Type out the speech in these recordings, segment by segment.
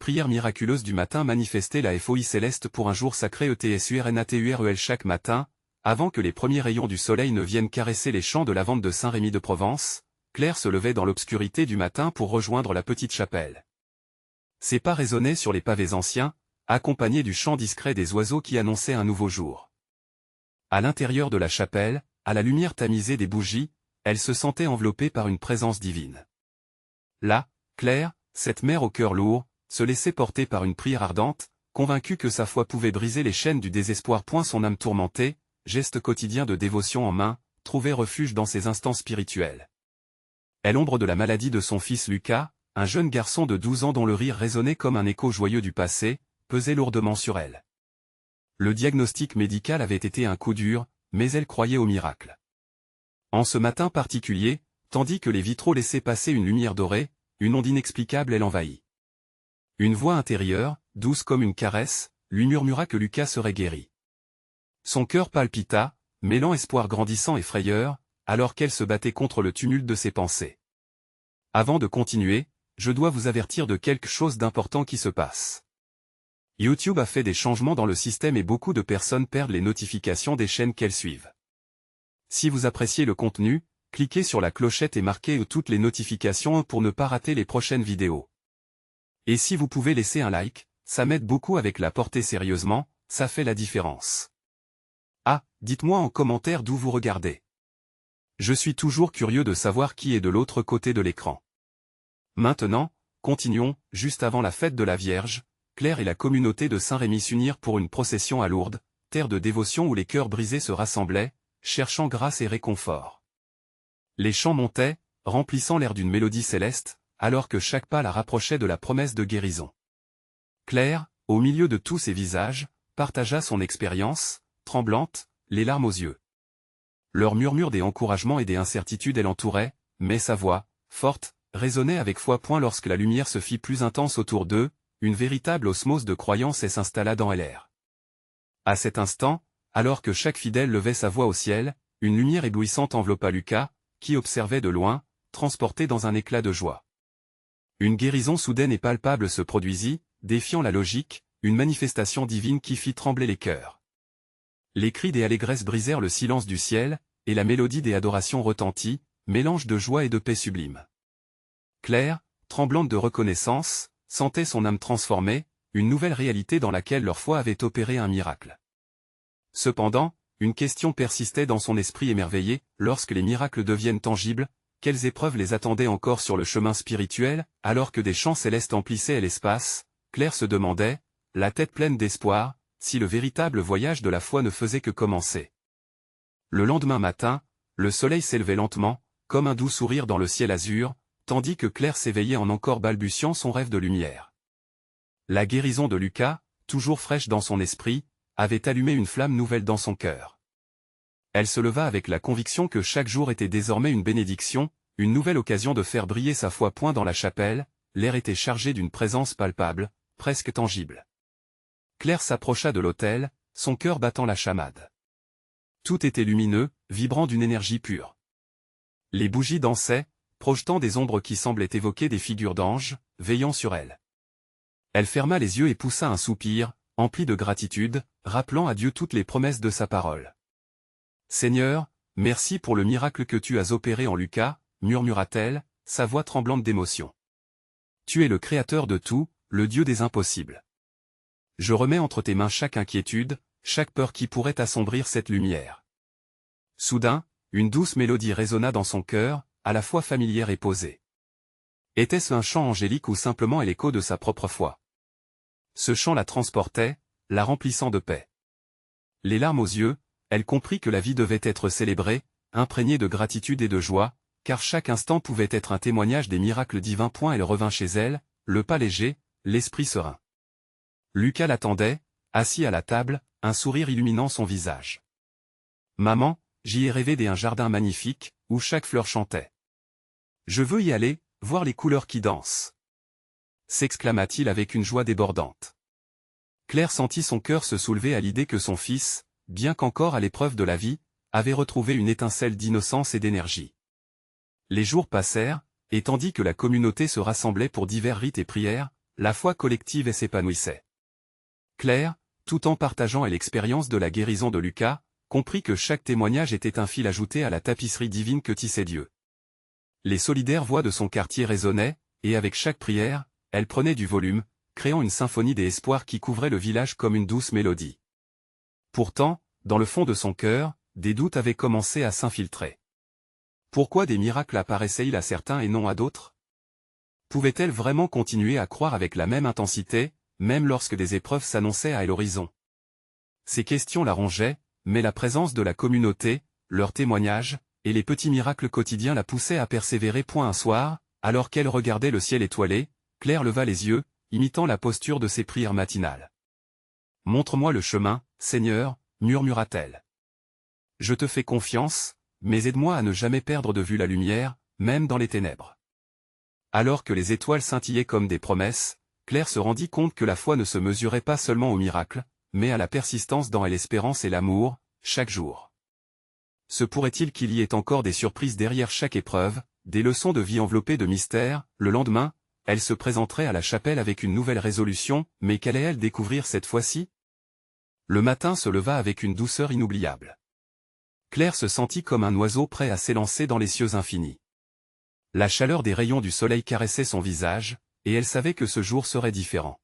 prières miraculeuses du matin manifestaient la foi céleste pour un jour sacré ETSURNATUREL chaque matin, avant que les premiers rayons du soleil ne viennent caresser les champs de lavande de Saint-Rémy de Provence. Claire se levait dans l'obscurité du matin pour rejoindre la petite chapelle. Ses pas résonnaient sur les pavés anciens, accompagnés du chant discret des oiseaux qui annonçaient un nouveau jour. À l'intérieur de la chapelle, à la lumière tamisée des bougies, elle se sentait enveloppée par une présence divine. Là, Claire, cette mère au cœur lourd, se laissait porter par une prière ardente, convaincue que sa foi pouvait briser les chaînes du désespoir. Son âme tourmentée, geste quotidien de dévotion en main, trouvait refuge dans ses instants spirituels. Elle ombre de la maladie de son fils Lucas, un jeune garçon de 12 ans dont le rire résonnait comme un écho joyeux du passé, pesait lourdement sur elle. Le diagnostic médical avait été un coup dur, mais elle croyait au miracle. En ce matin particulier, tandis que les vitraux laissaient passer une lumière dorée, une onde inexplicable l'envahit. Une voix intérieure, douce comme une caresse, lui murmura que Lucas serait guéri. Son cœur palpita, mêlant espoir grandissant et frayeur, alors qu'elle se battait contre le tumulte de ses pensées. Avant de continuer, je dois vous avertir de quelque chose d'important qui se passe. YouTube a fait des changements dans le système et beaucoup de personnes perdent les notifications des chaînes qu'elles suivent. Si vous appréciez le contenu, cliquez sur la clochette et marquez toutes les notifications pour ne pas rater les prochaines vidéos. Et si vous pouvez laisser un like, ça m'aide beaucoup avec la portée sérieusement, ça fait la différence. Ah, dites-moi en commentaire d'où vous regardez. Je suis toujours curieux de savoir qui est de l'autre côté de l'écran. Maintenant, continuons, juste avant la fête de la Vierge, Claire et la communauté de Saint-Rémy s'unirent pour une procession à Lourdes, terre de dévotion où les cœurs brisés se rassemblaient, cherchant grâce et réconfort. Les chants montaient, remplissant l'air d'une mélodie céleste, alors que chaque pas la rapprochait de la promesse de guérison. Claire, au milieu de tous ces visages, partagea son expérience, tremblante, les larmes aux yeux. Leurs murmures des encouragements et des incertitudes l'entouraient, mais sa voix, forte, résonnait avec foi. Lorsque la lumière se fit plus intense autour d'eux, une véritable osmose de croyance s'installa dans l'air. À cet instant, alors que chaque fidèle levait sa voix au ciel, une lumière éblouissante enveloppa Lucas, qui observait de loin, transporté dans un éclat de joie. Une guérison soudaine et palpable se produisit, défiant la logique, une manifestation divine qui fit trembler les cœurs. Les cris des allégresses brisèrent le silence du ciel, et la mélodie des adorations retentit, mélange de joie et de paix sublime. Claire, tremblante de reconnaissance, sentait son âme transformée, une nouvelle réalité dans laquelle leur foi avait opéré un miracle. Cependant, une question persistait dans son esprit émerveillé, lorsque les miracles deviennent tangibles, quelles épreuves les attendaient encore sur le chemin spirituel, alors que des chants célestes emplissaient l'espace, Claire se demandait, la tête pleine d'espoir, si le véritable voyage de la foi ne faisait que commencer. Le lendemain matin, le soleil s'élevait lentement, comme un doux sourire dans le ciel azur, tandis que Claire s'éveillait en encore balbutiant son rêve de lumière. La guérison de Lucas, toujours fraîche dans son esprit, avait allumé une flamme nouvelle dans son cœur. Elle se leva avec la conviction que chaque jour était désormais une bénédiction, une nouvelle occasion de faire briller sa foi. Dans la chapelle, l'air était chargé d'une présence palpable, presque tangible. Claire s'approcha de l'autel, son cœur battant la chamade. Tout était lumineux, vibrant d'une énergie pure. Les bougies dansaient, projetant des ombres qui semblaient évoquer des figures d'anges, veillant sur elle. Elle ferma les yeux et poussa un soupir, empli de gratitude, rappelant à Dieu toutes les promesses de sa parole. « Seigneur, merci pour le miracle que tu as opéré en Lucas, » murmura-t-elle, sa voix tremblante d'émotion. « Tu es le Créateur de tout, le Dieu des impossibles. Je remets entre tes mains chaque inquiétude, chaque peur qui pourrait assombrir cette lumière. » Soudain, une douce mélodie résonna dans son cœur, à la fois familière et posée. Était-ce un chant angélique ou simplement l'écho de sa propre foi? Ce chant la transportait, la remplissant de paix. Les larmes aux yeux, elle comprit que la vie devait être célébrée, imprégnée de gratitude et de joie, car chaque instant pouvait être un témoignage des miracles divins. Elle revint chez elle, le pas léger, l'esprit serein. Lucas l'attendait, assis à la table, un sourire illuminant son visage. « Maman, j'y ai rêvé d'un jardin magnifique, où chaque fleur chantait. Je veux y aller, voir les couleurs qui dansent. » s'exclama-t-il avec une joie débordante. Claire sentit son cœur se soulever à l'idée que son fils, bien qu'encore à l'épreuve de la vie, avait retrouvé une étincelle d'innocence et d'énergie. Les jours passèrent, et tandis que la communauté se rassemblait pour divers rites et prières, la foi collective s'épanouissait. Claire, tout en partageant l'expérience de la guérison de Lucas, comprit que chaque témoignage était un fil ajouté à la tapisserie divine que tissait Dieu. Les solidaires voix de son quartier résonnaient, et avec chaque prière, elle prenait du volume, créant une symphonie des espoirs qui couvrait le village comme une douce mélodie. Pourtant, dans le fond de son cœur, des doutes avaient commencé à s'infiltrer. Pourquoi des miracles apparaissaient-ils à certains et non à d'autres? Pouvait-elle vraiment continuer à croire avec la même intensité, même lorsque des épreuves s'annonçaient à l'horizon? Ces questions la rongeaient, mais la présence de la communauté, leurs témoignages, et les petits miracles quotidiens la poussaient à persévérer. Un soir, alors qu'elle regardait le ciel étoilé, Claire leva les yeux, imitant la posture de ses prières matinales. « Montre-moi le chemin, Seigneur, » murmura-t-elle. « Je te fais confiance, mais aide-moi à ne jamais perdre de vue la lumière, même dans les ténèbres. » Alors que les étoiles scintillaient comme des promesses, Claire se rendit compte que la foi ne se mesurait pas seulement aux miracles, mais à la persistance dans l'espérance et l'amour, chaque jour. Se pourrait-il qu'il y ait encore des surprises derrière chaque épreuve, des leçons de vie enveloppées de mystère? Le lendemain, elle se présenterait à la chapelle avec une nouvelle résolution, mais qu'allait-elle découvrir cette fois-ci? Le matin se leva avec une douceur inoubliable. Claire se sentit comme un oiseau prêt à s'élancer dans les cieux infinis. La chaleur des rayons du soleil caressait son visage, et elle savait que ce jour serait différent.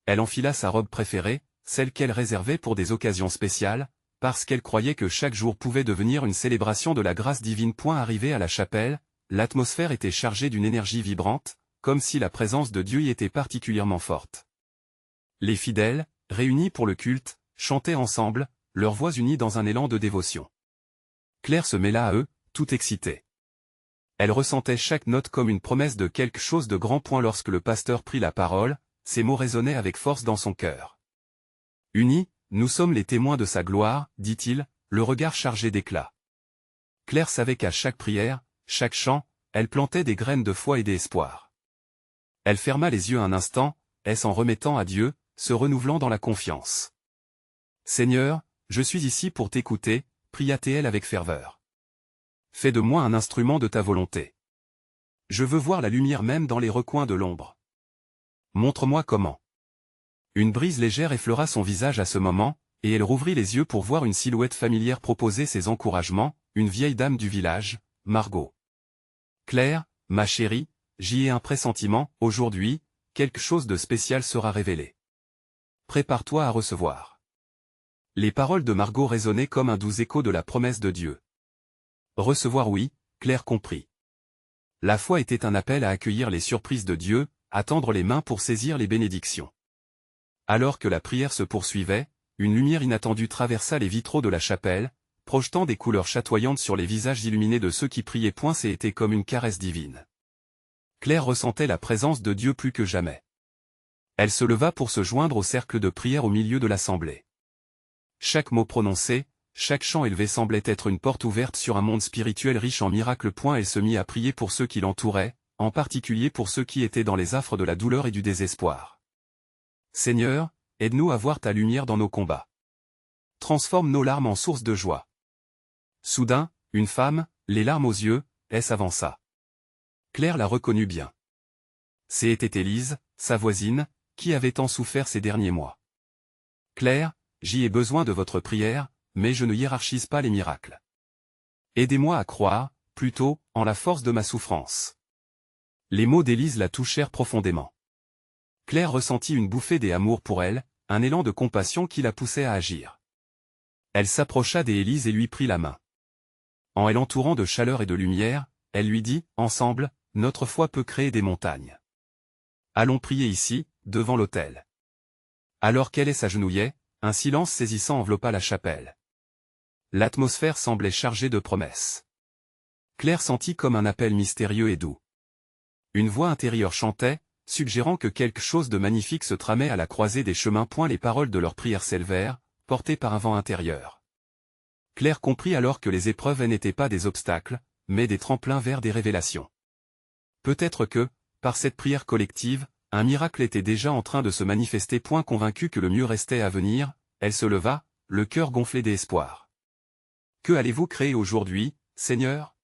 Elle enfila sa robe préférée, celle qu'elle réservait pour des occasions spéciales, parce qu'elle croyait que chaque jour pouvait devenir une célébration de la grâce divine. Arrivée à la chapelle, l'atmosphère était chargée d'une énergie vibrante, comme si la présence de Dieu y était particulièrement forte. Les fidèles, réunis pour le culte, chantaient ensemble, leurs voix unies dans un élan de dévotion. Claire se mêla à eux, tout excitée. Elle ressentait chaque note comme une promesse de quelque chose de grand. Lorsque le pasteur prit la parole, ces mots résonnaient avec force dans son cœur. « Unis, nous sommes les témoins de sa gloire, » dit-il, le regard chargé d'éclat. Claire savait qu'à chaque prière, chaque chant, elle plantait des graines de foi et d'espoir. Elle ferma les yeux un instant, s'en remettant à Dieu, se renouvelant dans la confiance. « Seigneur, je suis ici pour t'écouter, » pria-t-elle avec ferveur. « Fais de moi un instrument de ta volonté. Je veux voir la lumière même dans les recoins de l'ombre. Montre-moi comment. » Une brise légère effleura son visage à ce moment, et elle rouvrit les yeux pour voir une silhouette familière proposer ses encouragements, une vieille dame du village, Margot. « Claire, ma chérie, j'y ai un pressentiment, aujourd'hui, quelque chose de spécial sera révélé. Prépare-toi à recevoir. » Les paroles de Margot résonnaient comme un doux écho de la promesse de Dieu. Recevoir, oui, Claire comprit. La foi était un appel à accueillir les surprises de Dieu, à tendre les mains pour saisir les bénédictions. Alors que la prière se poursuivait, une lumière inattendue traversa les vitraux de la chapelle, projetant des couleurs chatoyantes sur les visages illuminés de ceux qui priaient. C'était comme une caresse divine. Claire ressentait la présence de Dieu plus que jamais. Elle se leva pour se joindre au cercle de prière au milieu de l'assemblée. Chaque mot prononcé, chaque chant élevé semblait être une porte ouverte sur un monde spirituel riche en miracles. Elle se mit à prier pour ceux qui l'entouraient, en particulier pour ceux qui étaient dans les affres de la douleur et du désespoir. Seigneur, aide-nous à voir ta lumière dans nos combats. Transforme nos larmes en source de joie. Soudain, une femme, les larmes aux yeux, s'avança. Claire la reconnut bien. C'était Élise, sa voisine, qui avait tant souffert ces derniers mois. Claire, j'y ai besoin de votre prière, mais je ne hiérarchise pas les miracles. Aidez-moi à croire, plutôt, en la force de ma souffrance. Les mots d'Élise la touchèrent profondément. Claire ressentit une bouffée d'amour pour elle, un élan de compassion qui la poussait à agir. Elle s'approcha d'Élise et lui prit la main. En l'entourant de chaleur et de lumière, elle lui dit, « Ensemble, notre foi peut créer des montagnes. Allons prier ici, devant l'autel. » Alors qu'elle s'agenouillait, un silence saisissant enveloppa la chapelle. L'atmosphère semblait chargée de promesses. Claire sentit comme un appel mystérieux et doux. Une voix intérieure chantait, suggérant que quelque chose de magnifique se tramait à la croisée des chemins. Les paroles de leur prière s'élevèrent, portées par un vent intérieur. Claire comprit alors que les épreuves n'étaient pas des obstacles, mais des tremplins vers des révélations. Peut-être que, par cette prière collective, un miracle était déjà en train de se manifester. Convaincue que le mieux restait à venir, elle se leva, le cœur gonflé d'espoir. « Que allez-vous créer aujourd'hui, Seigneur ?»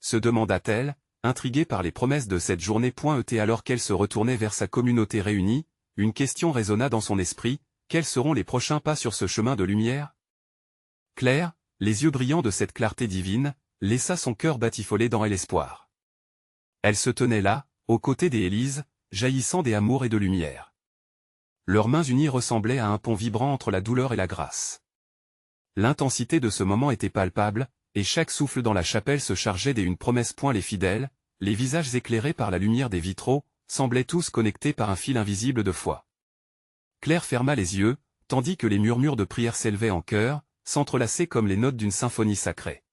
se demanda-t-elle, intriguée par les promesses de cette journée. Alors qu'elle se retournait vers sa communauté réunie, une question résonna dans son esprit, quels seront les prochains pas sur ce chemin de lumière? Claire, les yeux brillants de cette clarté divine, laissa son cœur batifoler dans elle l'espoir. Elle se tenait là, aux côtés des Élyses, jaillissant des amours et de lumière. Leurs mains unies ressemblaient à un pont vibrant entre la douleur et la grâce. L'intensité de ce moment était palpable, et chaque souffle dans la chapelle se chargeait d'une promesse. Les fidèles, les visages éclairés par la lumière des vitraux, semblaient tous connectés par un fil invisible de foi. Claire ferma les yeux, tandis que les murmures de prière s'élevaient en chœur, s'entrelaçaient comme les notes d'une symphonie sacrée.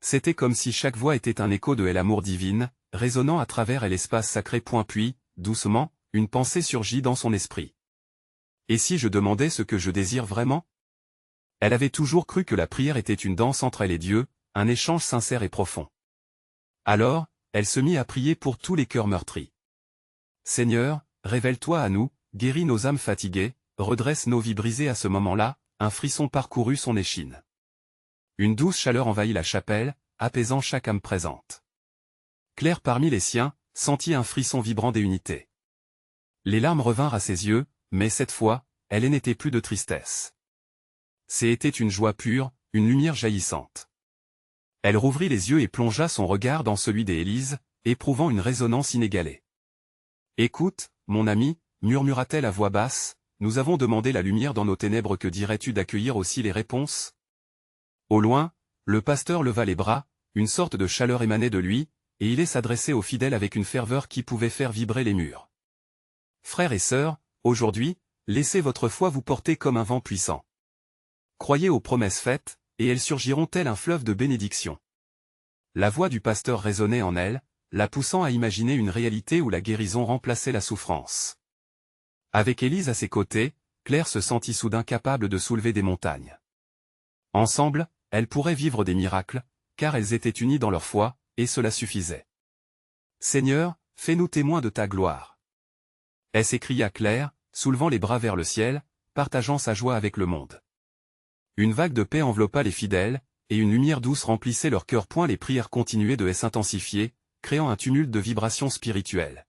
C'était comme si chaque voix était un écho de l'amour divine, résonnant à travers l'espace sacré. Puis, doucement, une pensée surgit dans son esprit. Et si je demandais ce que je désire vraiment? Elle avait toujours cru que la prière était une danse entre elle et Dieu, un échange sincère et profond. Alors, elle se mit à prier pour tous les cœurs meurtris. Seigneur, révèle-toi à nous, guéris nos âmes fatiguées, redresse nos vies brisées. À ce moment-là, un frisson parcourut son échine. Une douce chaleur envahit la chapelle, apaisant chaque âme présente. Claire parmi les siens, sentit un frisson vibrant d'unité. Les larmes revinrent à ses yeux, mais cette fois, elle n'était plus de tristesse. C'était une joie pure, une lumière jaillissante. Elle rouvrit les yeux et plongea son regard dans celui des Élyses, éprouvant une résonance inégalée. « Écoute, mon ami, murmura-t-elle à voix basse, nous avons demandé la lumière dans nos ténèbres, que dirais-tu d'accueillir aussi les réponses ?» Au loin, le pasteur leva les bras, une sorte de chaleur émanait de lui, et il s'adressait aux fidèles avec une ferveur qui pouvait faire vibrer les murs. « Frères et sœurs, aujourd'hui, laissez votre foi vous porter comme un vent puissant. Croyez aux promesses faites, et elles surgiront tel un fleuve de bénédiction. » La voix du pasteur résonnait en elle, la poussant à imaginer une réalité où la guérison remplaçait la souffrance. Avec Élise à ses côtés, Claire se sentit soudain capable de soulever des montagnes. Ensemble, elles pourraient vivre des miracles, car elles étaient unies dans leur foi, et cela suffisait. « Seigneur, fais-nous témoins de ta gloire. » s'écria Claire, soulevant les bras vers le ciel, partageant sa joie avec le monde. Une vague de paix enveloppa les fidèles, et une lumière douce remplissait leur cœur. Les prières continuaient de s'intensifier, créant un tumulte de vibrations spirituelles.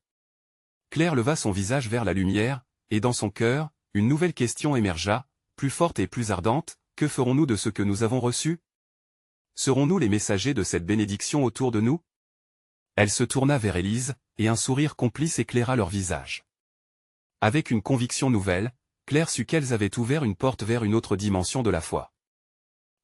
Claire leva son visage vers la lumière, et dans son cœur, une nouvelle question émergea, plus forte et plus ardente, que ferons-nous de ce que nous avons reçu? Serons-nous les messagers de cette bénédiction autour de nous? Elle se tourna vers Élise, et un sourire complice éclaira leur visage. Avec une conviction nouvelle, Claire sut qu'elles avaient ouvert une porte vers une autre dimension de la foi.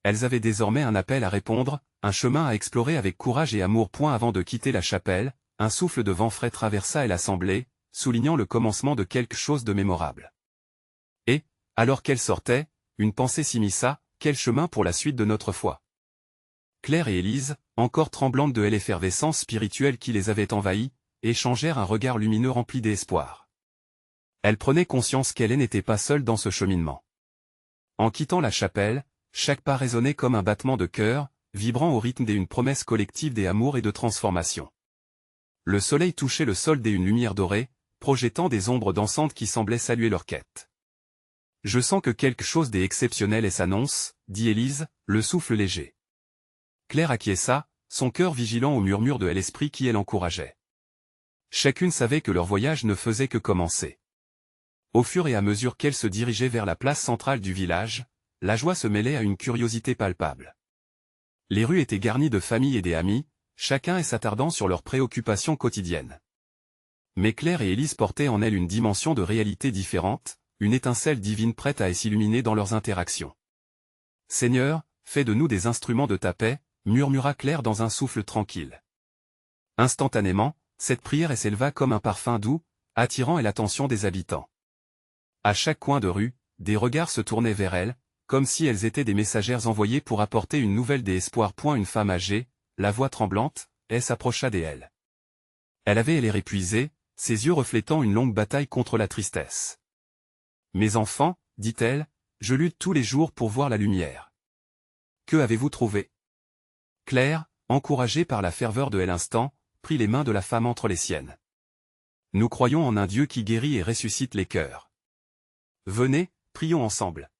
Elles avaient désormais un appel à répondre, un chemin à explorer avec courage et amour. Avant de quitter la chapelle, un souffle de vent frais traversa l'assemblée, soulignant le commencement de quelque chose de mémorable. Et, alors qu'elle sortait, une pensée s'immisça, quel chemin pour la suite de notre foi? Claire et Élise, encore tremblantes de l'effervescence spirituelle qui les avait envahies, échangèrent un regard lumineux rempli d'espoir. Elles prenaient conscience qu'elles n'étaient pas seules dans ce cheminement. En quittant la chapelle, chaque pas résonnait comme un battement de cœur, vibrant au rythme d'une promesse collective d'amour et de transformation. Le soleil touchait le sol d'une lumière dorée, projetant des ombres dansantes qui semblaient saluer leur quête. « Je sens que quelque chose d'exceptionnel s'annonce, » dit Élise, le souffle léger. Claire acquiesça, son cœur vigilant au murmure de l'esprit qui l'encourageait. Chacune savait que leur voyage ne faisait que commencer. Au fur et à mesure qu'elle se dirigeait vers la place centrale du village, la joie se mêlait à une curiosité palpable. Les rues étaient garnies de familles et d'amis, chacun s'attardant sur leurs préoccupations quotidiennes. Mais Claire et Élise portaient en elles une dimension de réalité différente, une étincelle divine prête à s'illuminer dans leurs interactions. « Seigneur, fais de nous des instruments de ta paix », murmura Claire dans un souffle tranquille. Instantanément, cette prière s'éleva comme un parfum doux, attirant l'attention des habitants. À chaque coin de rue, des regards se tournaient vers elle, comme si elles étaient des messagères envoyées pour apporter une nouvelle d'espoir. Une femme âgée, la voix tremblante, s'approcha d'elle. Elle avait l'air épuisée, ses yeux reflétant une longue bataille contre la tristesse. « Mes enfants, dit-elle, je lutte tous les jours pour voir la lumière. Que avez-vous trouvé ?» Claire, encouragée par la ferveur de l'instant, prit les mains de la femme entre les siennes. « Nous croyons en un Dieu qui guérit et ressuscite les cœurs. Venez, prions ensemble. »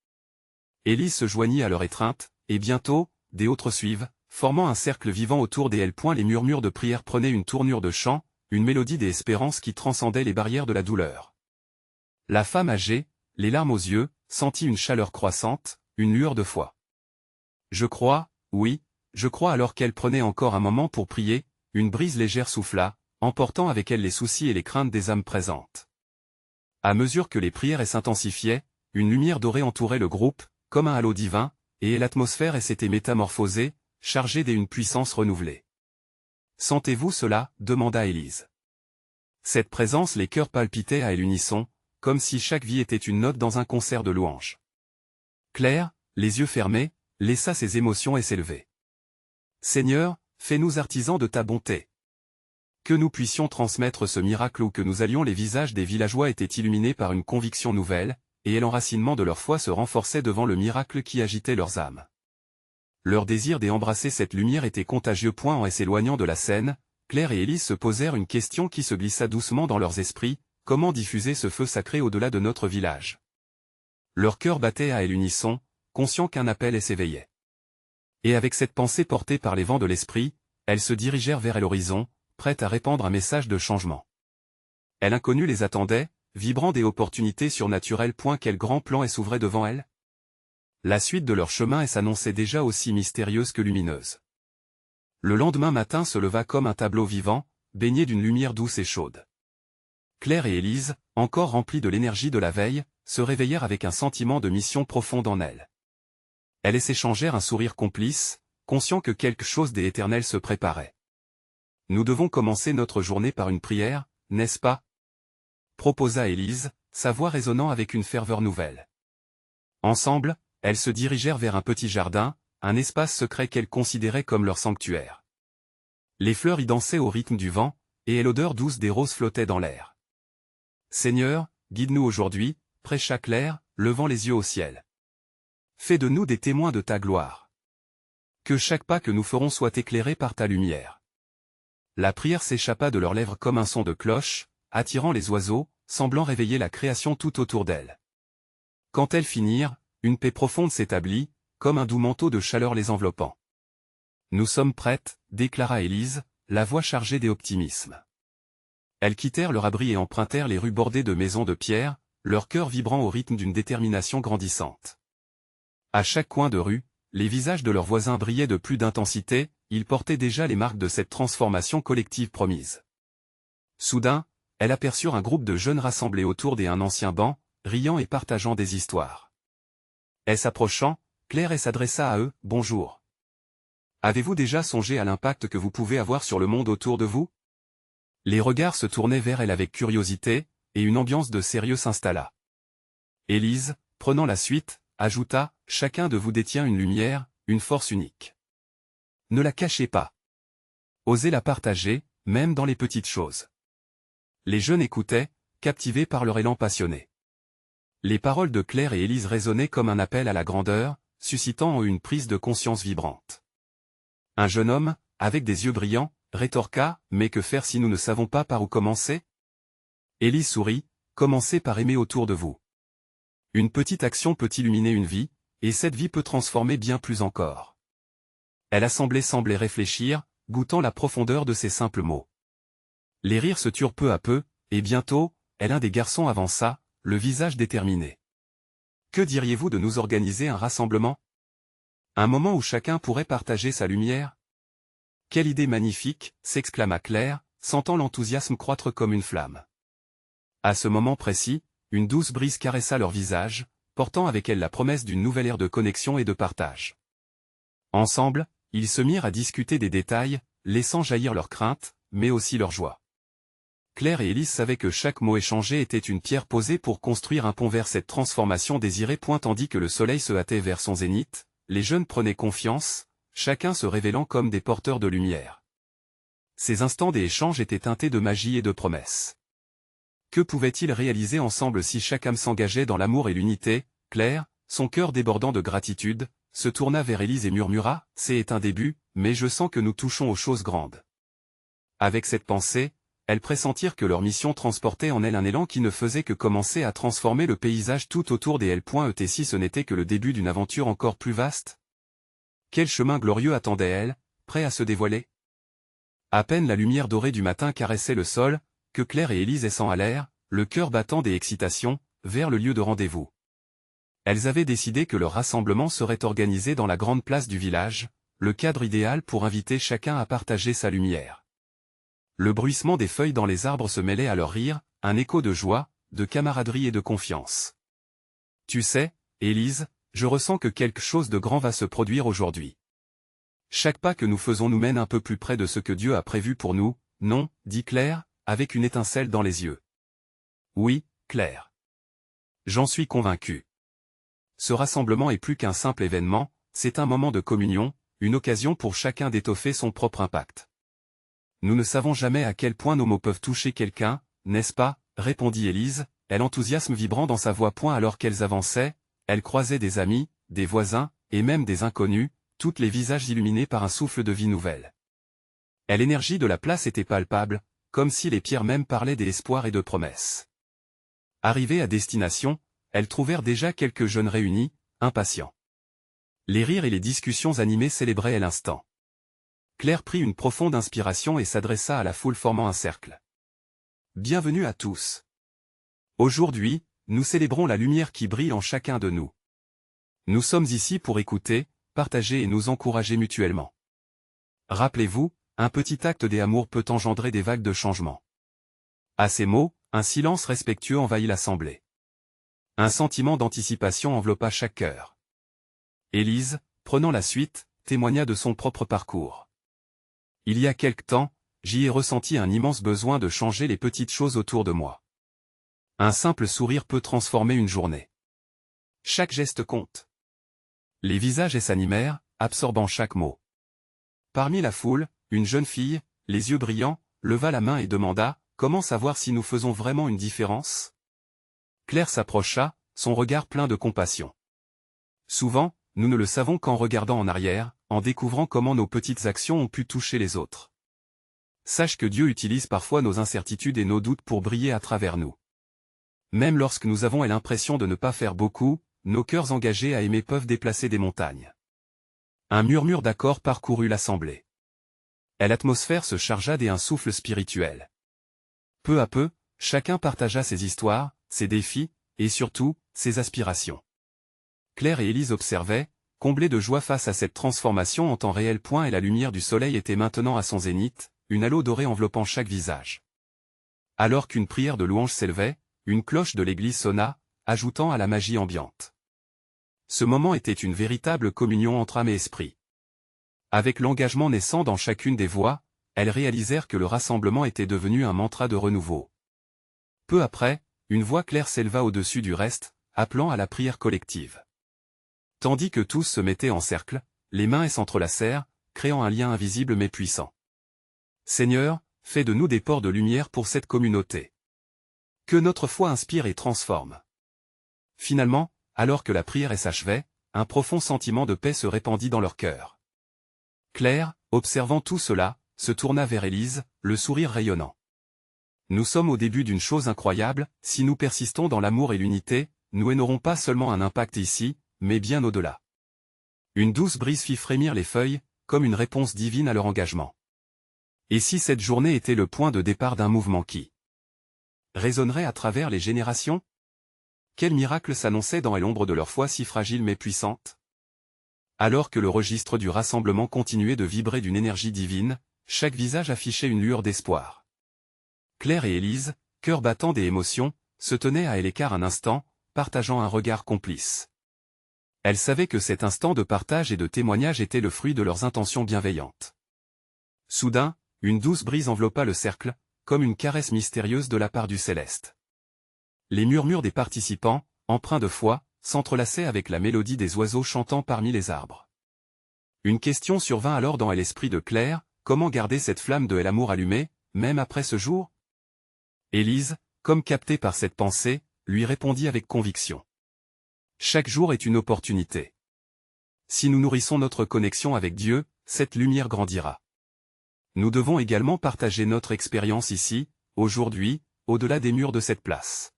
Élise se joignit à leur étreinte, et bientôt, des autres suivent, formant un cercle vivant autour des L. Les murmures de prière prenaient une tournure de chant, une mélodie des espérances qui transcendait les barrières de la douleur. La femme âgée, les larmes aux yeux, sentit une chaleur croissante, une lueur de foi. Je crois, oui, je crois alors qu'elle prenait encore un moment pour prier, une brise légère souffla, emportant avec elle les soucis et les craintes des âmes présentes. À mesure que les prières s'intensifiaient, une lumière dorée entourait le groupe, comme un halo divin, et l'atmosphère s'était métamorphosée, chargée d'une puissance renouvelée. « Sentez-vous cela » demanda Élise. Cette présence les cœurs palpitaient à l'unisson, comme si chaque vie était une note dans un concert de louanges. Claire, les yeux fermés, laissa ses émotions et s'élever. « Seigneur, fais-nous artisans de ta bonté. » Que nous puissions transmettre ce miracle ou que nous allions, les visages des villageois étaient illuminés par une conviction nouvelle, et l'enracinement de leur foi se renforçait devant le miracle qui agitait leurs âmes. Leur désir d'embrasser cette lumière était contagieux. En s'éloignant de la scène, Claire et Élise se posèrent une question qui se glissa doucement dans leurs esprits: comment diffuser ce feu sacré au-delà de notre village? Leur cœur battait à l'unisson, conscient qu'un appel s'éveillait. Et avec cette pensée portée par les vents de l'esprit, elles se dirigèrent vers l'horizon, prêtes à répandre un message de changement. L'inconnu les attendait, vibrant des opportunités surnaturelles. Quel grand plan s'ouvrait devant elles? La suite de leur chemin s'annonçait déjà aussi mystérieuse que lumineuse. Le lendemain matin se leva comme un tableau vivant, baigné d'une lumière douce et chaude. Claire et Élise, encore remplies de l'énergie de la veille, se réveillèrent avec un sentiment de mission profonde en elles. Elles s'échangèrent un sourire complice, conscients que quelque chose d'éternel se préparait. « Nous devons commencer notre journée par une prière, n'est-ce pas ?» proposa Élise, sa voix résonnant avec une ferveur nouvelle. Ensemble, elles se dirigèrent vers un petit jardin, un espace secret qu'elles considéraient comme leur sanctuaire. Les fleurs y dansaient au rythme du vent, et l'odeur douce des roses flottait dans l'air. « Seigneur, guide-nous aujourd'hui » prêcha Claire, levant les yeux au ciel. « Fais de nous des témoins de ta gloire. Que chaque pas que nous ferons soit éclairé par ta lumière. » La prière s'échappa de leurs lèvres comme un son de cloche, attirant les oiseaux, semblant réveiller la création tout autour d'elles. Quand elles finirent, une paix profonde s'établit, comme un doux manteau de chaleur les enveloppant. « Nous sommes prêtes » déclara Élise, la voix chargée d'optimisme. Elles quittèrent leur abri et empruntèrent les rues bordées de maisons de pierre, leur cœur vibrant au rythme d'une détermination grandissante. À chaque coin de rue, les visages de leurs voisins brillaient de plus d'intensité, ils portaient déjà les marques de cette transformation collective promise. Soudain, elles aperçurent un groupe de jeunes rassemblés autour d'un ancien banc, riant et partageant des histoires. S'approchant, Claire s'adressa à eux: « Bonjour. Avez-vous déjà songé à l'impact que vous pouvez avoir sur le monde autour de vous ?» Les regards se tournaient vers elle avec curiosité, et une ambiance de sérieux s'installa. Élise, prenant la suite, ajouta: « Chacun de vous détient une lumière, une force unique. Ne la cachez pas. Osez la partager, même dans les petites choses. » Les jeunes écoutaient, captivés par leur élan passionné. Les paroles de Claire et Élise résonnaient comme un appel à la grandeur, suscitant en eux une prise de conscience vibrante. Un jeune homme, avec des yeux brillants, rétorqua: « Mais que faire si nous ne savons pas par où commencer ?» Élise sourit: « Commencez par aimer autour de vous. Une petite action peut illuminer une vie, et cette vie peut transformer bien plus encore. » Elle semblait réfléchir, goûtant la profondeur de ces simples mots. Les rires se turent peu à peu, et bientôt, l'un des garçons avança, le visage déterminé. « Que diriez-vous de nous organiser un rassemblement? Un moment où chacun pourrait partager sa lumière? » « Quelle idée magnifique !» s'exclama Claire, sentant l'enthousiasme croître comme une flamme. À ce moment précis, une douce brise caressa leur visage, portant avec elle la promesse d'une nouvelle ère de connexion et de partage. Ensemble, ils se mirent à discuter des détails, laissant jaillir leurs craintes, mais aussi leur joie. Claire et Élise savaient que chaque mot échangé était une pierre posée pour construire un pont vers cette transformation désirée. Tandis que le soleil se hâtait vers son zénith, les jeunes prenaient confiance, chacun se révélant comme des porteurs de lumière. Ces instants d'échange étaient teintés de magie et de promesses. Que pouvaient-ils réaliser ensemble si chaque âme s'engageait dans l'amour et l'unité? Claire, son cœur débordant de gratitude, se tourna vers Élise et murmura: « C'est un début, mais je sens que nous touchons aux choses grandes. » Avec cette pensée, elles pressentirent que leur mission transportait en elles un élan qui ne faisait que commencer à transformer le paysage tout autour des L.Et. si ce n'était que le début d'une aventure encore plus vaste. Quel chemin glorieux attendait-elle, prêt à se dévoiler? À peine la lumière dorée du matin caressait le sol, que Claire et Élise s'enhalèrent, le cœur battant des excitations, vers le lieu de rendez-vous. Elles avaient décidé que leur rassemblement serait organisé dans la grande place du village, le cadre idéal pour inviter chacun à partager sa lumière. Le bruissement des feuilles dans les arbres se mêlait à leur rire, un écho de joie, de camaraderie et de confiance. Tu sais, Élise, je ressens que quelque chose de grand va se produire aujourd'hui. Chaque pas que nous faisons nous mène un peu plus près de ce que Dieu a prévu pour nous, non, dit Claire, avec une étincelle dans les yeux. Oui, Claire. J'en suis convaincu. Ce rassemblement est plus qu'un simple événement, c'est un moment de communion, une occasion pour chacun d'étoffer son propre impact. Nous ne savons jamais à quel point nos mots peuvent toucher quelqu'un, n'est-ce pas, répondit Élise, l'enthousiasme vibrant dans sa voix. Alors qu'elles avançaient, elles croisaient des amis, des voisins, et même des inconnus, tous les visages illuminés par un souffle de vie nouvelle. L'énergie de la place était palpable, comme si les pierres même parlaient d'espoir et de promesses. Arrivées à destination, elles trouvèrent déjà quelques jeunes réunis, impatients. Les rires et les discussions animées célébraient l'instant. Claire prit une profonde inspiration et s'adressa à la foule formant un cercle. Bienvenue à tous. Aujourd'hui, nous célébrons la lumière qui brille en chacun de nous. Nous sommes ici pour écouter, partager et nous encourager mutuellement. Rappelez-vous, un petit acte d'amour peut engendrer des vagues de changement. À ces mots, un silence respectueux envahit l'assemblée. Un sentiment d'anticipation enveloppa chaque cœur. Élise, prenant la suite, témoigna de son propre parcours. Il y a quelque temps, j'y ai ressenti un immense besoin de changer les petites choses autour de moi. Un simple sourire peut transformer une journée. Chaque geste compte. Les visages s'animèrent, absorbant chaque mot. Parmi la foule, une jeune fille, les yeux brillants, leva la main et demanda « Comment savoir si nous faisons vraiment une différence ?» Claire s'approcha, son regard plein de compassion. Souvent, nous ne le savons qu'en regardant en arrière, en découvrant comment nos petites actions ont pu toucher les autres. Sache que Dieu utilise parfois nos incertitudes et nos doutes pour briller à travers nous. Même lorsque nous avons l'impression de ne pas faire beaucoup, nos cœurs engagés à aimer peuvent déplacer des montagnes. Un murmure d'accord parcourut l'assemblée. L'atmosphère se chargea d'un souffle spirituel. Peu à peu, chacun partagea ses histoires, ses défis, et surtout, ses aspirations. Claire et Élise observaient, comblées de joie face à cette transformation en temps réel. Et la lumière du soleil était maintenant à son zénith, une halo dorée enveloppant chaque visage. Alors qu'une prière de louange s'élevait, une cloche de l'église sonna, ajoutant à la magie ambiante. Ce moment était une véritable communion entre âme et esprit. Avec l'engagement naissant dans chacune des voix, elles réalisèrent que le rassemblement était devenu un mantra de renouveau. Peu après, une voix claire s'éleva au-dessus du reste, appelant à la prière collective. Tandis que tous se mettaient en cercle, les mains s'entrelacèrent, créant un lien invisible mais puissant. Seigneur, fais de nous des ports de lumière pour cette communauté. Que notre foi inspire et transforme. Finalement, alors que la prière s'achevait, un profond sentiment de paix se répandit dans leur cœur. Claire, observant tout cela, se tourna vers Élise, le sourire rayonnant. Nous sommes au début d'une chose incroyable, si nous persistons dans l'amour et l'unité, nous n'aurons pas seulement un impact ici, mais bien au-delà. Une douce brise fit frémir les feuilles, comme une réponse divine à leur engagement. Et si cette journée était le point de départ d'un mouvement qui résonnerait à travers les générations? Quel miracle s'annonçait dans l'ombre de leur foi si fragile mais puissante? Alors que le registre du rassemblement continuait de vibrer d'une énergie divine, chaque visage affichait une lueur d'espoir. Claire et Élise, cœur battant des émotions, se tenaient à l'écart un instant, partageant un regard complice. Elles savaient que cet instant de partage et de témoignage était le fruit de leurs intentions bienveillantes. Soudain, une douce brise enveloppa le cercle, comme une caresse mystérieuse de la part du céleste. Les murmures des participants, empreints de foi, s'entrelaçaient avec la mélodie des oiseaux chantant parmi les arbres. Une question survint alors dans l'esprit de Claire, comment garder cette flamme de l'amour allumée, même après ce jour? Élise, comme captée par cette pensée, lui répondit avec conviction. Chaque jour est une opportunité. Si nous nourrissons notre connexion avec Dieu, cette lumière grandira. Nous devons également partager notre expérience ici, aujourd'hui, au-delà des murs de cette place.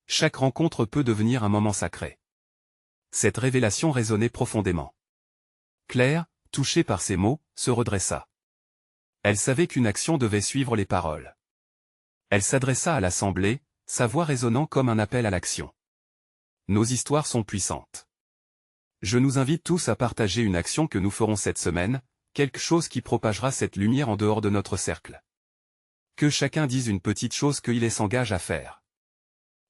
Chaque rencontre peut devenir un moment sacré. Cette révélation résonnait profondément. Claire, touchée par ces mots, se redressa. Elle savait qu'une action devait suivre les paroles. Elle s'adressa à l'assemblée, sa voix résonnant comme un appel à l'action. Nos histoires sont puissantes. Je nous invite tous à partager une action que nous ferons cette semaine, quelque chose qui propagera cette lumière en dehors de notre cercle. Que chacun dise une petite chose qu'il s'engage à faire.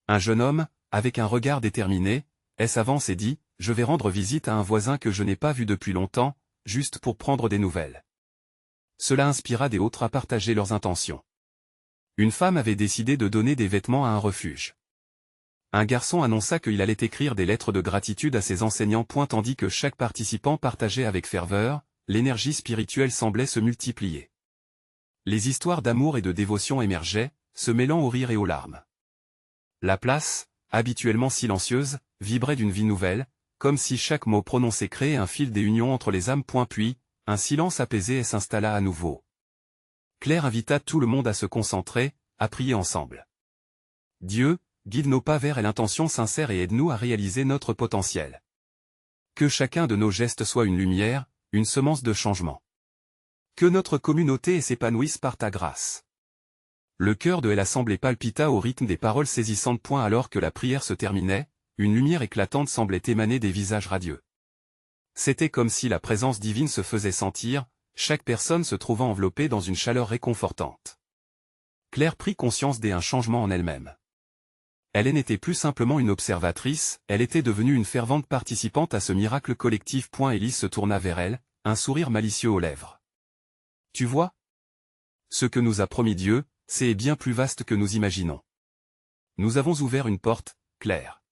Un jeune homme, avec un regard déterminé, s'avance et dit « Je vais rendre visite à un voisin que je n'ai pas vu depuis longtemps, juste pour prendre des nouvelles. » Cela inspira des autres à partager leurs intentions. Une femme avait décidé de donner des vêtements à un refuge. Un garçon annonça qu'il allait écrire des lettres de gratitude à ses enseignants. Tandis que chaque participant partageait avec ferveur, l'énergie spirituelle semblait se multiplier. Les histoires d'amour et de dévotion émergeaient, se mêlant aux rires et aux larmes. La place, habituellement silencieuse, vibrait d'une vie nouvelle, comme si chaque mot prononcé créait un fil des unions entre les âmes. Puis, un silence apaisé s'installa à nouveau. Claire invita tout le monde à se concentrer, à prier ensemble. Dieu, guide nos pas vers l'intention sincère et aide-nous à réaliser notre potentiel. Que chacun de nos gestes soit une lumière, une semence de changement. Que notre communauté s'épanouisse par ta grâce. Le cœur de l'assemblée palpita au rythme des paroles saisissantes. Alors que la prière se terminait, une lumière éclatante semblait émaner des visages radieux. C'était comme si la présence divine se faisait sentir, chaque personne se trouvant enveloppée dans une chaleur réconfortante. Claire prit conscience d'un changement en elle-même. Elle n'était plus simplement une observatrice, elle était devenue une fervente participante à ce miracle collectif. Élise se tourna vers elle, un sourire malicieux aux lèvres. Tu vois? Ce que nous a promis Dieu, c'est bien plus vaste que nous imaginons. Nous avons ouvert une porte, Claire.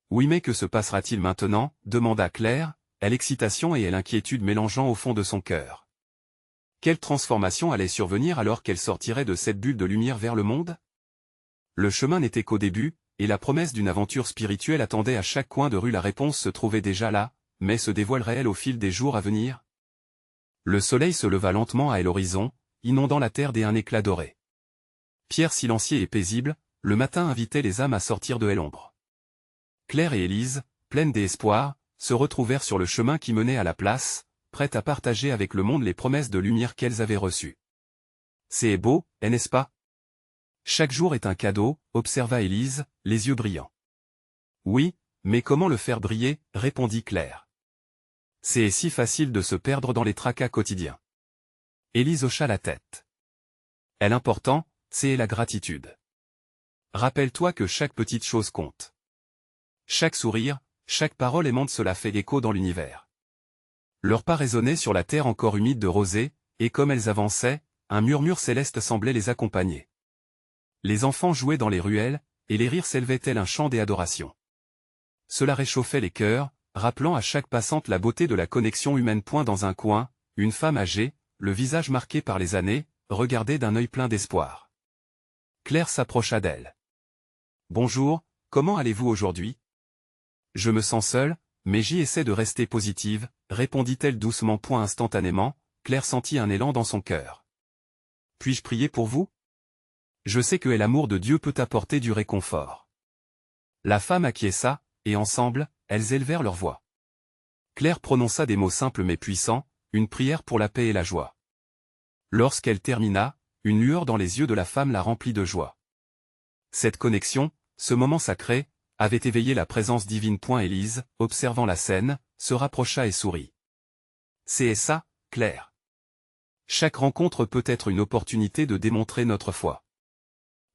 Oui, mais que se passera-t-il maintenant? Demanda Claire, l'excitation et l'inquiétude mélangeant au fond de son cœur. Quelle transformation allait survenir alors qu'elle sortirait de cette bulle de lumière vers le monde? Le chemin n'était qu'au début, et la promesse d'une aventure spirituelle attendait à chaque coin de rue. La réponse se trouvait déjà là, mais se dévoilerait-elle au fil des jours à venir? Le soleil se leva lentement à l'horizon, inondant la terre d'un éclat doré. Pierre silencieux et paisible, le matin invitait les âmes à sortir de l'ombre. Claire et Élise, pleines d'espoir, se retrouvèrent sur le chemin qui menait à la place, prêtes à partager avec le monde les promesses de lumière qu'elles avaient reçues. C'est beau, n'est-ce pas? Chaque jour est un cadeau, observa Élise, les yeux brillants. Oui, mais comment le faire briller, répondit Claire. C'est si facile de se perdre dans les tracas quotidiens. Élise hocha la tête. L'important, c'est la gratitude. Rappelle-toi que chaque petite chose compte. Chaque sourire, chaque parole aimante, cela fait écho dans l'univers. Leurs pas résonnaient sur la terre encore humide de rosée, et comme elles avançaient, un murmure céleste semblait les accompagner. Les enfants jouaient dans les ruelles, et les rires s'élevaient tel un chant d'adoration. Cela réchauffait les cœurs, rappelant à chaque passante la beauté de la connexion humaine. Dans un coin, une femme âgée, le visage marqué par les années, regardait d'un œil plein d'espoir. Claire s'approcha d'elle. « Bonjour, comment allez-vous aujourd'hui? » « Je me sens seule, mais j'y essaie de rester positive, » répondit-elle doucement. Instantanément, Claire sentit un élan dans son cœur. « Puis-je prier pour vous? Je sais que l'amour de Dieu peut apporter du réconfort. » La femme acquiesça, et ensemble, elles élevèrent leur voix. Claire prononça des mots simples mais puissants, une prière pour la paix et la joie. Lorsqu'elle termina, une lueur dans les yeux de la femme la remplit de joie. Cette connexion, ce moment sacré, avait éveillé la présence divine. Élise, observant la scène, se rapprocha et sourit. C'est ça, Claire. Chaque rencontre peut être une opportunité de démontrer notre foi.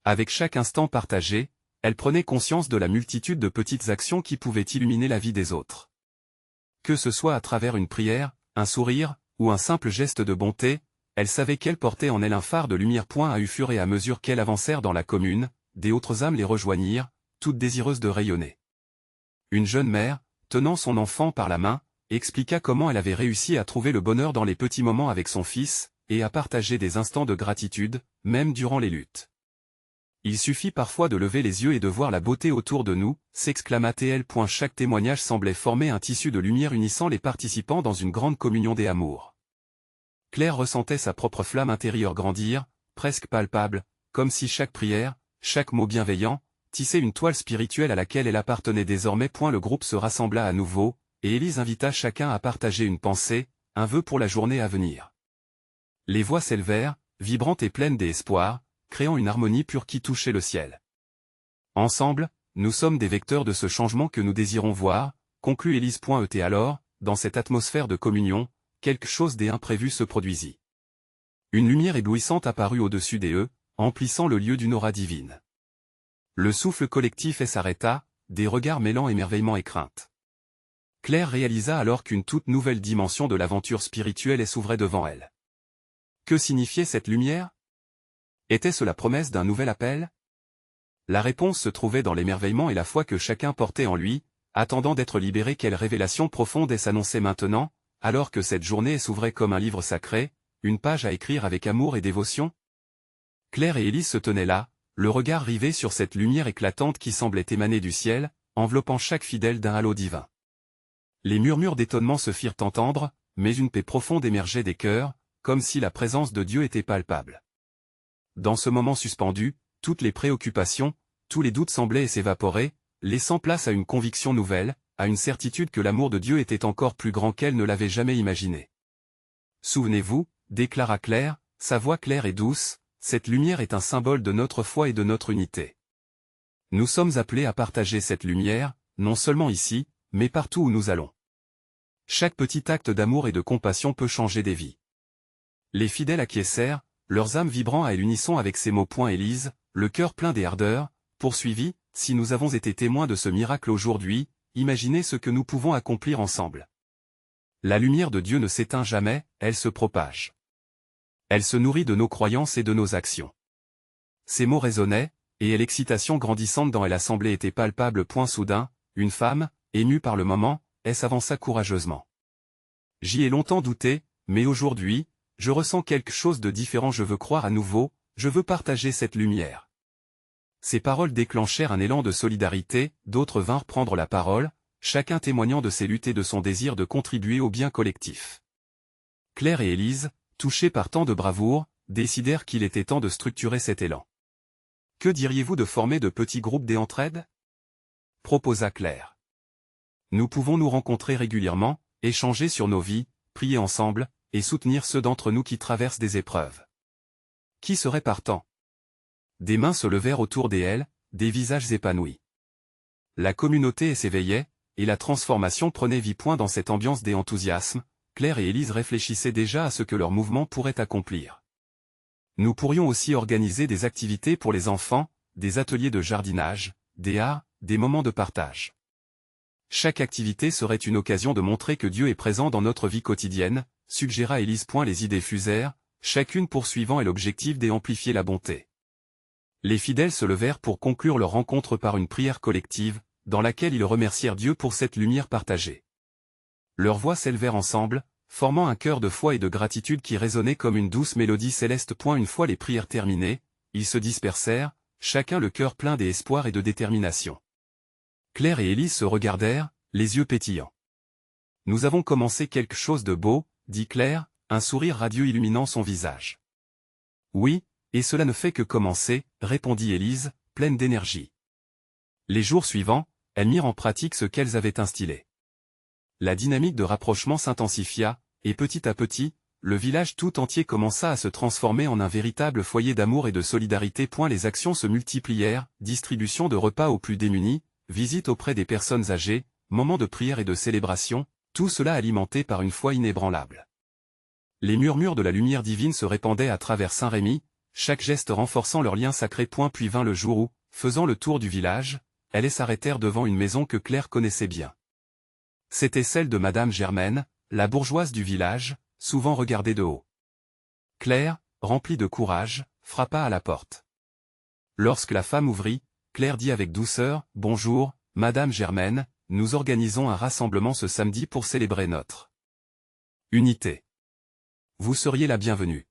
Avec chaque instant partagé, elle prenait conscience de la multitude de petites actions qui pouvaient illuminer la vie des autres. Que ce soit à travers une prière, un sourire, ou un simple geste de bonté, elle savait qu'elle portait en elle un phare de lumière. Au fur et à mesure qu'elles avancèrent dans la commune, des autres âmes les rejoignirent, toutes désireuses de rayonner. Une jeune mère, tenant son enfant par la main, expliqua comment elle avait réussi à trouver le bonheur dans les petits moments avec son fils, et à partager des instants de gratitude, même durant les luttes. Il suffit parfois de lever les yeux et de voir la beauté autour de nous, s'exclama-t-elle. Chaque témoignage semblait former un tissu de lumière unissant les participants dans une grande communion des amours. Claire ressentait sa propre flamme intérieure grandir, presque palpable, comme si chaque prière, chaque mot bienveillant, tissait une toile spirituelle à laquelle elle appartenait désormais. Le groupe se rassembla à nouveau, et Élise invita chacun à partager une pensée, un vœu pour la journée à venir. Les voix s'élevèrent, vibrantes et pleines d'espoir, créant une harmonie pure qui touchait le ciel. Ensemble, nous sommes des vecteurs de ce changement que nous désirons voir, conclut Élise. Et alors, dans cette atmosphère de communion, quelque chose d'imprévu se produisit. Une lumière éblouissante apparut au-dessus d'eux, emplissant le lieu d'une aura divine. Le souffle collectif s'arrêta, des regards mêlant émerveillement et crainte. Claire réalisa alors qu'une toute nouvelle dimension de l'aventure spirituelle s'ouvrait devant elle. Que signifiait cette lumière? Était-ce la promesse d'un nouvel appel? La réponse se trouvait dans l'émerveillement et la foi que chacun portait en lui, attendant d'être libéré. Quelle révélation profonde s'annonçait maintenant, alors que cette journée s'ouvrait comme un livre sacré, une page à écrire avec amour et dévotion? Claire et Élise se tenaient là, le regard rivé sur cette lumière éclatante qui semblait émaner du ciel, enveloppant chaque fidèle d'un halo divin. Les murmures d'étonnement se firent entendre, mais une paix profonde émergeait des cœurs, comme si la présence de Dieu était palpable. Dans ce moment suspendu, toutes les préoccupations, tous les doutes semblaient s'évaporer, laissant place à une conviction nouvelle, à une certitude que l'amour de Dieu était encore plus grand qu'elle ne l'avait jamais imaginé. Souvenez-vous, déclara Claire, sa voix claire et douce, cette lumière est un symbole de notre foi et de notre unité. Nous sommes appelés à partager cette lumière, non seulement ici, mais partout où nous allons. Chaque petit acte d'amour et de compassion peut changer des vies. Les fidèles acquiescèrent, leurs âmes vibrant à l'unisson avec ces mots. Élise, le cœur plein des ardeurs, poursuivit, si nous avons été témoins de ce miracle aujourd'hui, imaginez ce que nous pouvons accomplir ensemble. La lumière de Dieu ne s'éteint jamais, elle se propage. Elle se nourrit de nos croyances et de nos actions. Ces mots résonnaient, et l'excitation grandissante dans l'assemblée était palpable. Soudain, une femme, émue par le moment, s'avança courageusement. J'y ai longtemps douté, mais aujourd'hui, je ressens quelque chose de différent. Je veux croire à nouveau, je veux partager cette lumière. Ces paroles déclenchèrent un élan de solidarité, d'autres vinrent prendre la parole, chacun témoignant de ses luttes et de son désir de contribuer au bien collectif. Claire et Élise, touchés par tant de bravoure, décidèrent qu'il était temps de structurer cet élan. Que diriez-vous de former de petits groupes d'entraide? Proposa Claire. Nous pouvons nous rencontrer régulièrement, échanger sur nos vies, prier ensemble, et soutenir ceux d'entre nous qui traversent des épreuves. Qui serait partant? Des mains se levèrent autour d'elles, des visages épanouis. La communauté s'éveillait, et la transformation prenait vie. Dans cette ambiance d'enthousiasme, Claire et Élise réfléchissaient déjà à ce que leur mouvement pourrait accomplir. Nous pourrions aussi organiser des activités pour les enfants, des ateliers de jardinage, des arts, des moments de partage. Chaque activité serait une occasion de montrer que Dieu est présent dans notre vie quotidienne, suggéra Élise. Les idées fusèrent, chacune poursuivant l'objectif d'amplifier la bonté. Les fidèles se levèrent pour conclure leur rencontre par une prière collective, dans laquelle ils remercièrent Dieu pour cette lumière partagée. Leurs voix s'élevèrent ensemble, formant un chœur de foi et de gratitude qui résonnait comme une douce mélodie céleste. Une fois les prières terminées, ils se dispersèrent, chacun le cœur plein d'espoir et de détermination. Claire et Élise se regardèrent, les yeux pétillants. Nous avons commencé quelque chose de beau, dit Claire, un sourire radieux illuminant son visage. Oui, et cela ne fait que commencer, répondit Élise, pleine d'énergie. Les jours suivants, elles mirent en pratique ce qu'elles avaient instillé. La dynamique de rapprochement s'intensifia, et petit à petit, le village tout entier commença à se transformer en un véritable foyer d'amour et de solidarité. Les actions se multiplièrent, distribution de repas aux plus démunis, visites auprès des personnes âgées, moments de prière et de célébration, tout cela alimenté par une foi inébranlable. Les murmures de la lumière divine se répandaient à travers Saint-Rémy, chaque geste renforçant leur lien sacré. Puis vint le jour où, faisant le tour du village, elles s'arrêtèrent devant une maison que Claire connaissait bien. C'était celle de Madame Germaine, la bourgeoise du village, souvent regardée de haut. Claire, remplie de courage, frappa à la porte. Lorsque la femme ouvrit, Claire dit avec douceur, « Bonjour, Madame Germaine, nous organisons un rassemblement ce samedi pour célébrer notre unité. Vous seriez la bienvenue. »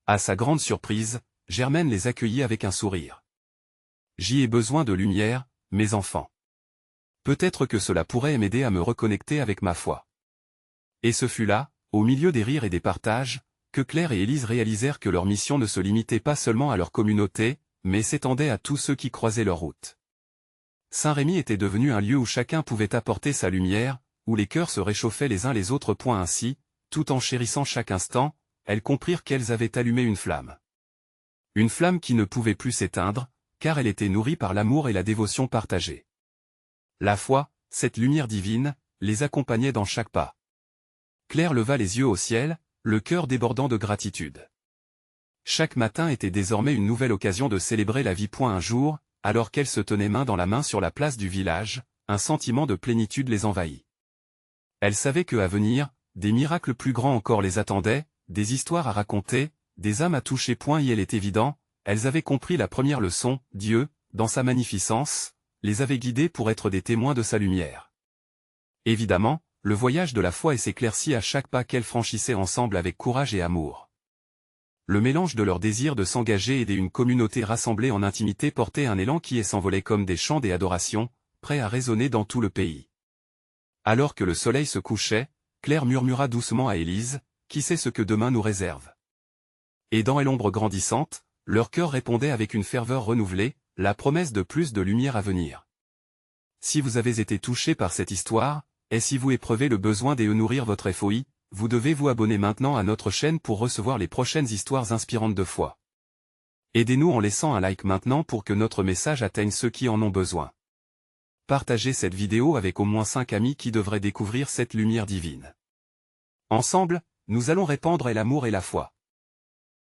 À sa grande surprise, Germaine les accueillit avec un sourire. « J'y ai besoin de lumière, mes enfants. Peut-être que cela pourrait m'aider à me reconnecter avec ma foi. » Et ce fut là, au milieu des rires et des partages, que Claire et Élise réalisèrent que leur mission ne se limitait pas seulement à leur communauté, mais s'étendait à tous ceux qui croisaient leur route. Saint-Rémy était devenu un lieu où chacun pouvait apporter sa lumière, où les cœurs se réchauffaient les uns les autres. Ainsi, tout en chérissant chaque instant, elles comprirent qu'elles avaient allumé une flamme. Une flamme qui ne pouvait plus s'éteindre, car elle était nourrie par l'amour et la dévotion partagée. La foi, cette lumière divine, les accompagnait dans chaque pas. Claire leva les yeux au ciel, le cœur débordant de gratitude. Chaque matin était désormais une nouvelle occasion de célébrer la vie. Un jour, alors qu'elles se tenaient main dans la main sur la place du village, un sentiment de plénitude les envahit. Elles savaient que à venir, des miracles plus grands encore les attendaient, des histoires à raconter, des âmes à toucher. Et il est évident, elles avaient compris la première leçon, Dieu, dans sa magnificence, les avait guidées pour être des témoins de sa lumière. Évidemment, le voyage de la foi s'éclaircit à chaque pas qu'elles franchissaient ensemble avec courage et amour. Le mélange de leur désir de s'engager et d'une communauté rassemblée en intimité portait un élan qui s'envolait comme des chants et adorations, prêts à résonner dans tout le pays. Alors que le soleil se couchait, Claire murmura doucement à Élise, « Qui sait ce que demain nous réserve ?» Et dans l'ombre grandissante, leur cœur répondait avec une ferveur renouvelée, la promesse de plus de lumière à venir. Si vous avez été touché par cette histoire, et si vous éprouvez le besoin de nourrir votre FOI, vous devez vous abonner maintenant à notre chaîne pour recevoir les prochaines histoires inspirantes de foi. Aidez-nous en laissant un like maintenant pour que notre message atteigne ceux qui en ont besoin. Partagez cette vidéo avec au moins 5 amis qui devraient découvrir cette lumière divine. Ensemble, nous allons répandre l'amour et la foi.